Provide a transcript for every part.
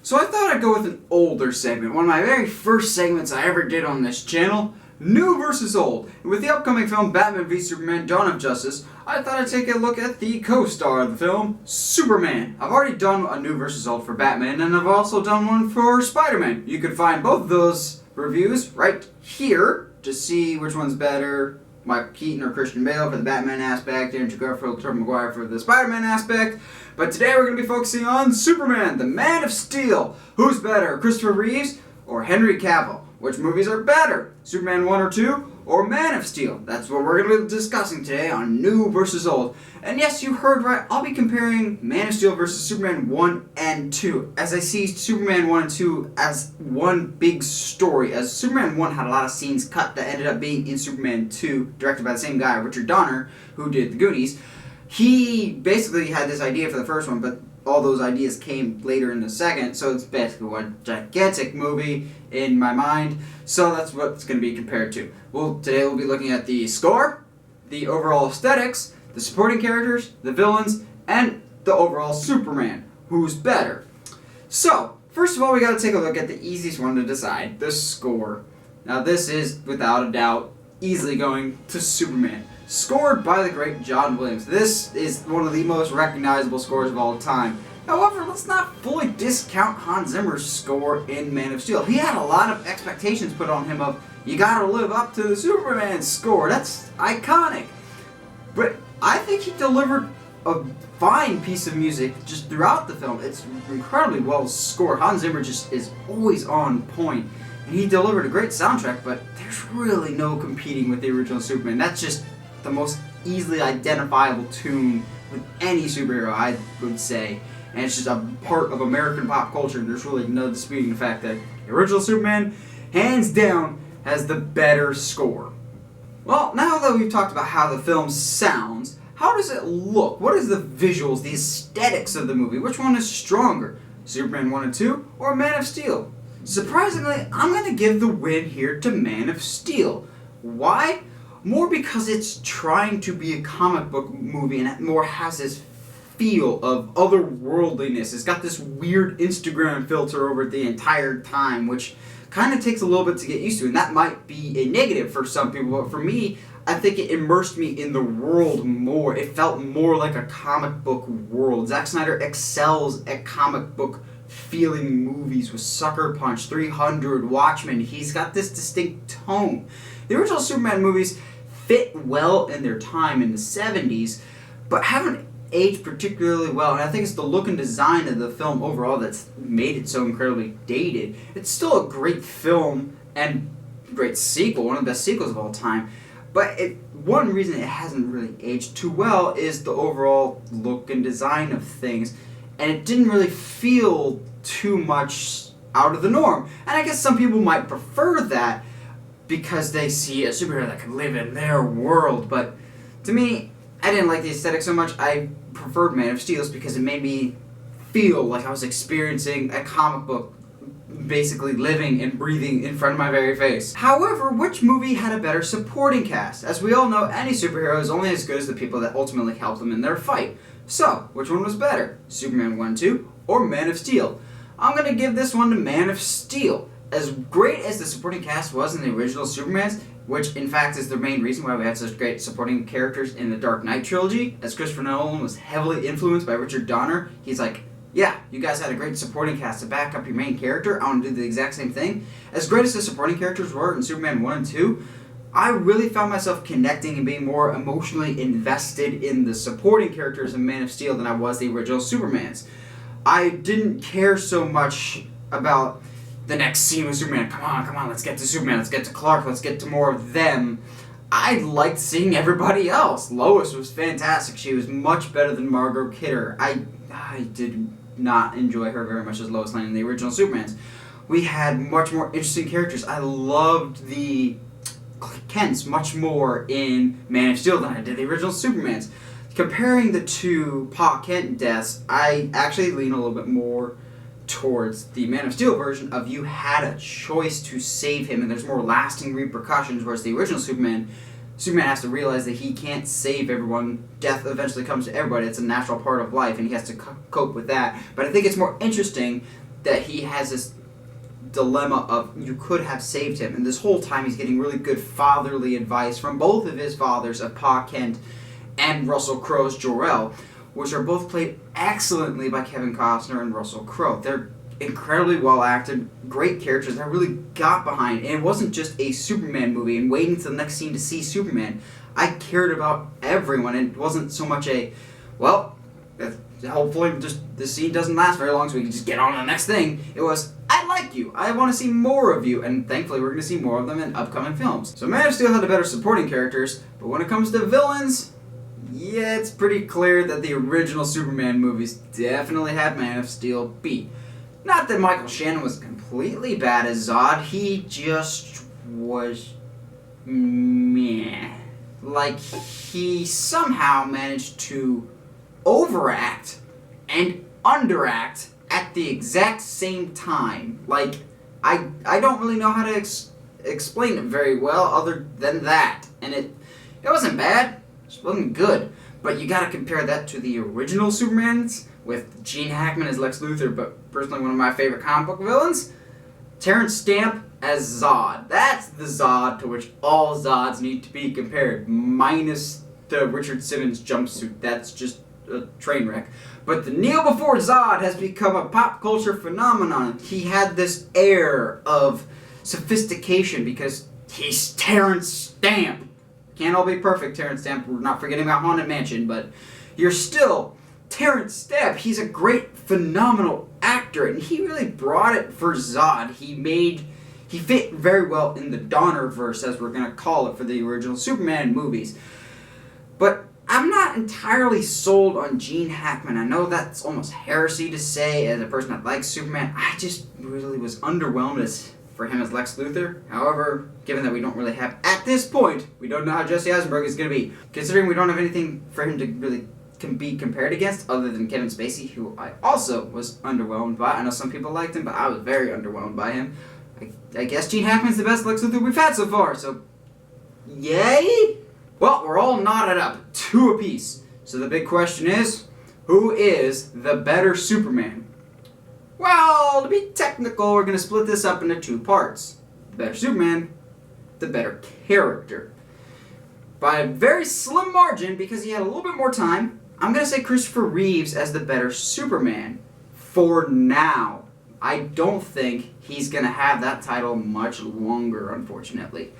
So I thought I'd go with an older segment, one of my very first segments I ever did on this channel, New versus Old. And with the upcoming film Batman v Superman Dawn of Justice, I thought I'd take a look at the co-star of the film, Superman. I've already done a New versus Old for Batman, and I've also done one for Spider-Man. You can find both of those reviews right here to see which one's better, Michael Keaton or Christian Bale for the Batman aspect, Andrew Garfield, Tobey Maguire for the Spider-Man aspect. But today we're going to be focusing on Superman, the Man of Steel. Who's better, Christopher Reeves or Henry Cavill? Which movies are better, Superman 1 or 2 or Man of Steel? That's what we're going to be discussing today on New versus Old. And yes, you heard right, I'll be comparing Man of Steel versus Superman 1 and 2, as I see Superman 1 and 2 as one big story, as Superman 1 had a lot of scenes cut that ended up being in Superman 2, directed by the same guy, Richard Donner, who did The Goonies. He basically had this idea for the first one, but all those ideas came later in the second, so it's basically one gigantic movie in my mind. So that's what it's going to be compared to. Well, today we'll be looking at the score, the overall aesthetics, the supporting characters, the villains, and the overall Superman. Who's better? So, first of all, we got to take a look at the easiest one to decide, the score. Now this is, without a doubt, easily going to Superman. Scored by the great John Williams. This is one of the most recognizable scores of all time. However, let's not fully discount Hans Zimmer's score in Man of Steel. He had a lot of expectations put on him of, you gotta live up to the Superman score. That's iconic. But I think he delivered a fine piece of music just throughout the film. It's incredibly well scored. Hans Zimmer just is always on point. And he delivered a great soundtrack, but there's really no competing with the original Superman. That's just the most easily identifiable tune with any superhero, I would say. And it's just a part of American pop culture. There's really no disputing the fact that the original Superman, hands down, has the better score. Well, now that we've talked about how the film sounds, how does it look? What is the visuals, the aesthetics of the movie? Which one is stronger? Superman 1 and 2 or Man of Steel? Surprisingly, I'm going to give the win here to Man of Steel. Why? More because it's trying to be a comic book movie and it more has this feel of otherworldliness. It's got this weird Instagram filter over it the entire time, which kind of takes a little bit to get used to, and that might be a negative for some people, but for me, I think it immersed me in the world more. It felt more like a comic book world. Zack Snyder excels at comic book feeling movies with Sucker Punch, 300, Watchmen. He's got this distinct tone. The original Superman movies fit well in their time in the 70s, but haven't aged particularly well, and I think it's the look and design of the film overall that's made it so incredibly dated. It's still a great film and great sequel, one of the best sequels of all time, but one reason it hasn't really aged too well is the overall look and design of things, and it didn't really feel too much out of the norm. And I guess some people might prefer that because they see a superhero that can live in their world, but to me, I didn't like the aesthetic so much. I preferred Man of Steel because it made me feel like I was experiencing a comic book, basically living and breathing in front of my very face. However, which movie had a better supporting cast? As we all know, any superhero is only as good as the people that ultimately help them in their fight. So, which one was better? Superman 1 2 or Man of Steel? I'm going to give this one to Man of Steel. As great as the supporting cast was in the original Supermans, which in fact is the main reason why we have such great supporting characters in the Dark Knight trilogy, as Christopher Nolan was heavily influenced by Richard Donner, he's like, yeah, you guys had a great supporting cast to back up your main character, I want to do the exact same thing. As great as the supporting characters were in Superman 1 and 2, I really found myself connecting and being more emotionally invested in the supporting characters in Man of Steel than I was the original Supermans. I didn't care so much about the next scene with Superman. Come on, let's get to Superman, let's get to Clark, let's get to more of them. I liked seeing everybody else. Lois was fantastic. She was much better than Margot Kidder. I did not enjoy her very much as Lois Lane in the original Supermans. We had much more interesting characters. I loved the Kents much more in Man of Steel than I did the original Supermans. Comparing the two Pa Kent deaths, I actually lean a little bit more towards the Man of Steel version of you had a choice to save him and there's more lasting repercussions, whereas the original Superman has to realize that he can't save everyone. Death eventually comes to everybody. It's a natural part of life and he has to cope with that. But I think it's more interesting that he has this dilemma of you could have saved him, and this whole time he's getting really good fatherly advice from both of his fathers, of Pa Kent and Russell Crowe's Jor-El, which are both played excellently by Kevin Costner and Russell Crowe. They're incredibly well acted, great characters that I really got behind, and it wasn't just a Superman movie and waiting to the next scene to see Superman. I cared about everyone, and it wasn't so much a, well, hopefully just the scene doesn't last very long so we can just get on to the next thing. It was, I like you, I want to see more of you, and thankfully we're going to see more of them in upcoming films. So Man of Steel had the better supporting characters, but when it comes to villains, yeah, it's pretty clear that the original Superman movies definitely had Man of Steel beat. Not that Michael Shannon was completely bad as Zod, he just was meh. Like, he somehow managed to overact and underact at the exact same time. Like, I don't really know how to explain it very well other than that. And it wasn't bad, it just wasn't good. But you gotta compare that to the original Supermans with Gene Hackman as Lex Luthor, but personally one of my favorite comic book villains, Terrence Stamp as Zod. That's the Zod to which all Zods need to be compared, minus the Richard Simmons jumpsuit. That's just a train wreck. But the Kneel Before Zod has become a pop culture phenomenon. He had this air of sophistication because he's Terrence Stamp. Can't all be perfect, Terrence Stamp. We're not forgetting about Haunted Mansion, but you're still Terrence Stamp. He's a great, phenomenal actor, and he really brought it for Zod. He fit very well in the Donnerverse, as we're going to call it, for the original Superman movies. But I'm not entirely sold on Gene Hackman. I know that's almost heresy to say as a person that likes Superman. I just really was underwhelmed for him as Lex Luthor. However, given that we don't really have, at this point, we don't know how Jesse Eisenberg is going to be. Considering we don't have anything for him to really can be compared against other than Kevin Spacey, who I also was underwhelmed by. I know some people liked him, but I was very underwhelmed by him. I guess Gene Hackman's the best Lex Luthor we've had so far, so yay? Well, we're all knotted up, 2 apiece. So the big question is, who is the better Superman? Well, to be technical, we're going to split this up into 2 parts. The better Superman, the better character. By a very slim margin, because he had a little bit more time, I'm going to say Christopher Reeves as the better Superman. For now. I don't think he's going to have that title much longer, unfortunately.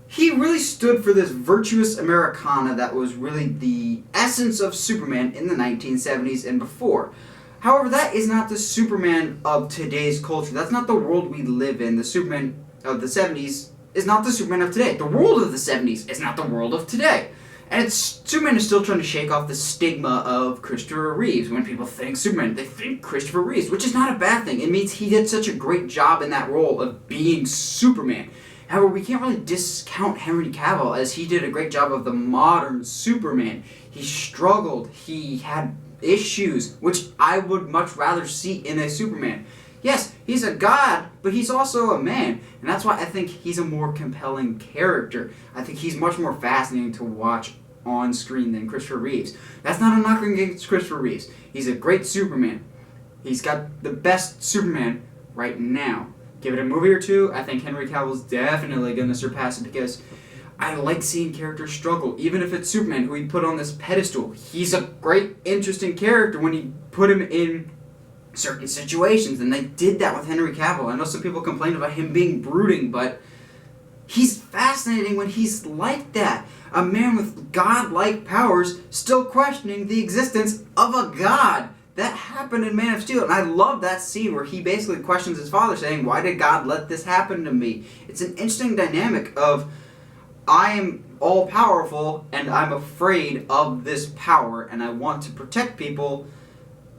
He really stood for this virtuous Americana that was really the essence of Superman in the 1970s and before. However, that is not the Superman of today's culture. That's not the world we live in. The Superman of the 70s is not the Superman of today. The world of the 70s is not the world of today. And Superman is still trying to shake off the stigma of Christopher Reeves. When people think Superman, they think Christopher Reeves, which is not a bad thing. It means he did such a great job in that role of being Superman. However, we can't really discount Henry Cavill, as he did a great job of the modern Superman. He struggled, he had issues, which I would much rather see in a Superman. Yes, he's a god, but he's also a man, and that's why I think he's a more compelling character. I think he's much more fascinating to watch on screen than Christopher Reeves. That's not a knock against Christopher Reeves. He's a great Superman. He's got the best Superman right now. Give it a movie or 2, I think Henry Cavill's definitely going to surpass it, because I like seeing characters struggle, even if it's Superman, who he put on this pedestal. He's a great, interesting character when you put him in certain situations, and they did that with Henry Cavill. I know some people complain about him being brooding, but he's fascinating when he's like that. A man with godlike powers still questioning the existence of a god. That happened in Man of Steel, and I love that scene where he basically questions his father, saying, why did God let this happen to me? It's an interesting dynamic of, I am all-powerful, and I'm afraid of this power, and I want to protect people,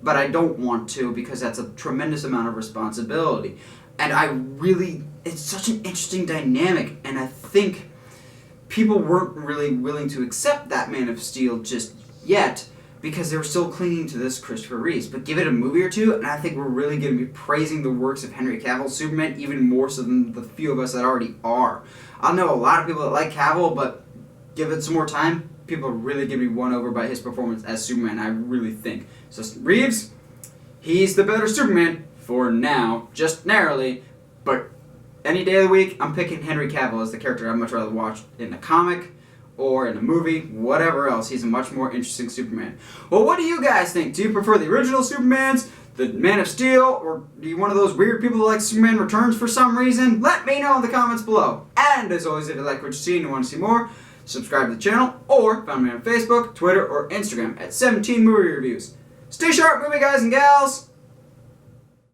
but I don't want to, because that's a tremendous amount of responsibility. And it's such an interesting dynamic, and I think people weren't really willing to accept that Man of Steel just yet, because they were still clinging to this Christopher Reeves. But give it a movie or 2, and I think we're really going to be praising the works of Henry Cavill's Superman even more so than the few of us that already are. I know a lot of people that like Cavill, but give it some more time, people are really going to be won over by his performance as Superman, I really think. So Reeves, he's the better Superman for now, just narrowly, but any day of the week, I'm picking Henry Cavill as the character I'd much rather watch in the comic or in a movie, whatever else. He's a much more interesting Superman. Well, what do you guys think? Do you prefer the original Supermans, the Man of Steel, or are you one of those weird people who like Superman Returns for some reason? Let me know in the comments below. And as always, if you like what you see and you want to see more, subscribe to the channel, or find me on Facebook, Twitter, or Instagram at 17 Movie Reviews. Stay sharp, movie guys and gals!